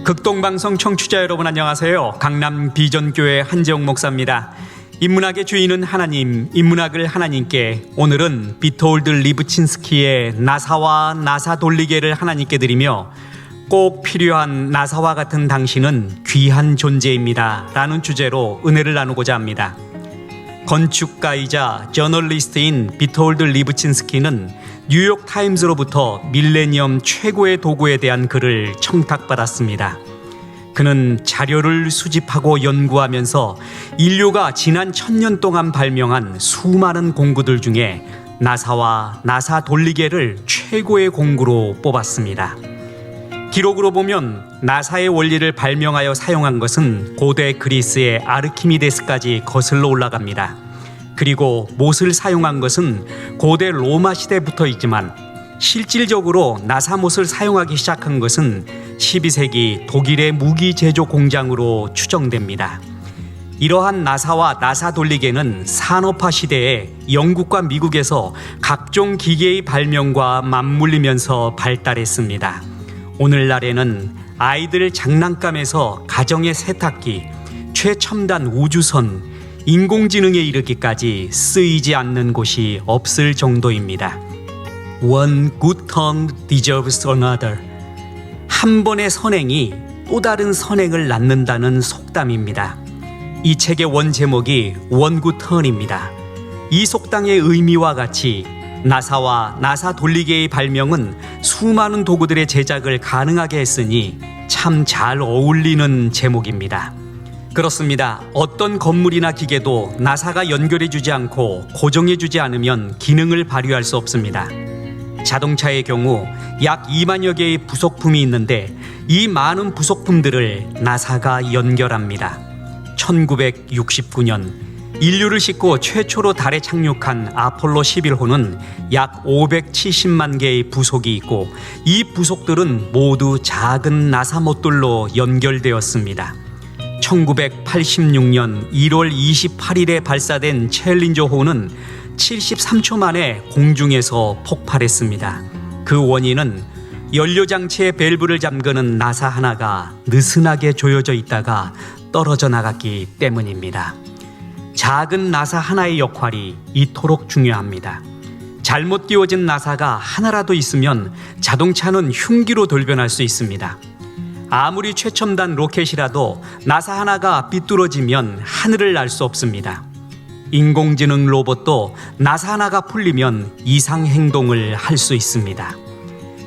극동방송 청취자 여러분 안녕하세요. 강남 비전교회 한재홍 목사입니다. 인문학의 주인은 하나님, 인문학을 하나님께, 오늘은 비토올드 리브친스키의 나사와 나사 돌리개를 하나님께 드리며 꼭 필요한 나사와 같은 당신은 귀한 존재입니다 라는 주제로 은혜를 나누고자 합니다. 건축가이자 저널리스트인 비토올드 리브친스키는 뉴욕타임즈로부터 밀레니엄 최고의 도구에 대한 글을 청탁받았습니다. 그는 자료를 수집하고 연구하면서 인류가 지난 1000년 동안 발명한 수많은 공구들 중에 나사와 나사 돌리개를 최고의 공구로 뽑았습니다. 기록으로 보면 나사의 원리를 발명하여 사용한 것은 고대 그리스의 아르키미데스까지 거슬러 올라갑니다. 그리고 못을 사용한 것은 고대 로마 시대부터 있지만 실질적으로 나사못을 사용하기 시작한 것은 12세기 독일의 무기 제조 공장으로 추정됩니다. 이러한 나사와 나사 돌리개는 산업화 시대에 영국과 미국에서 각종 기계의 발명과 맞물리면서 발달했습니다. 오늘날에는 아이들 장난감에서 가정의 세탁기, 최첨단 우주선, 인공지능에 이르기까지 쓰이지 않는 곳이 없을 정도입니다. One good turn deserves another. 한 번의 선행이 또 다른 선행을 낳는다는 속담입니다. 이 책의 원 제목이 One good turn입니다. 이 속담의 의미와 같이 나사와 나사 돌리개의 발명은 수많은 도구들의 제작을 가능하게 했으니 참 잘 어울리는 제목입니다. 그렇습니다. 어떤 건물이나 기계도 나사가 연결해주지 않고 고정해주지 않으면 기능을 발휘할 수 없습니다. 자동차의 경우 약 2만여 개의 부속품이 있는데 이 많은 부속품들을 나사가 연결합니다. 1969년 인류를 싣고 최초로 달에 착륙한 아폴로 11호는 약 570만 개의 부속이 있고 이 부속들은 모두 작은 나사못들로 연결되었습니다. 1986년 1월 28일에 발사된 챌린저호는 73초 만에 공중에서 폭발했습니다. 그 원인은 연료장치의 밸브를 잠그는 나사 하나가 느슨하게 조여져 있다가 떨어져 나갔기 때문입니다. 작은 나사 하나의 역할이 이토록 중요합니다. 잘못 끼워진 나사가 하나라도 있으면 자동차는 흉기로 돌변할 수 있습니다. 아무리 최첨단 로켓이라도 나사 하나가 삐뚤어지면 하늘을 날 수 없습니다. 인공지능 로봇도 나사 하나가 풀리면 이상 행동을 할 수 있습니다.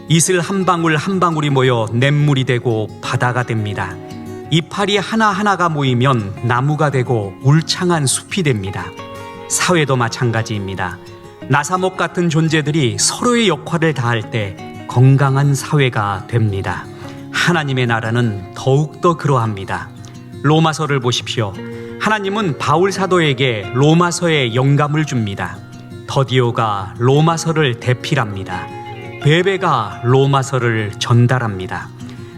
이슬 한 방울 한 방울이 모여 냇물이 되고 바다가 됩니다. 이파리 하나하나가 모이면 나무가 되고 울창한 숲이 됩니다. 사회도 마찬가지입니다. 나사목 같은 존재들이 서로의 역할을 다할 때 건강한 사회가 됩니다. 하나님의 나라는 더욱더 그러합니다. 로마서를 보십시오. 하나님은 바울 사도에게 로마서에 영감을 줍니다. 더디오가 로마서를 대필합니다. 베베가 로마서를 전달합니다.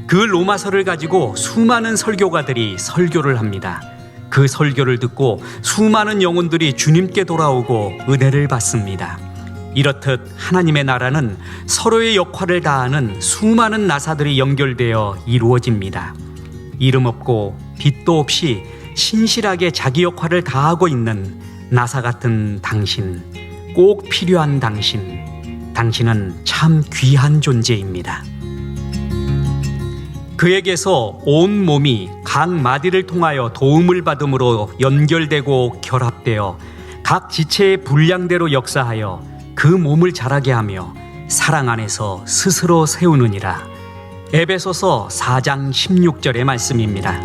그 로마서를 가지고 수많은 설교가들이 설교를 합니다. 그 설교를 듣고 수많은 영혼들이 주님께 돌아오고 은혜를 받습니다. 이렇듯 하나님의 나라는 서로의 역할을 다하는 수많은 나사들이 연결되어 이루어집니다. 이름 없고 빛도 없이 신실하게 자기 역할을 다하고 있는 나사 같은 당신, 꼭 필요한 당신, 당신은 참 귀한 존재입니다. 그에게서 온 몸이 각 마디를 통하여 도움을 받음으로 연결되고 결합되어 각 지체의 분량대로 역사하여 그 몸을 자라게 하며 사랑 안에서 스스로 세우느니라. 에베소서 4장 16절의 말씀입니다.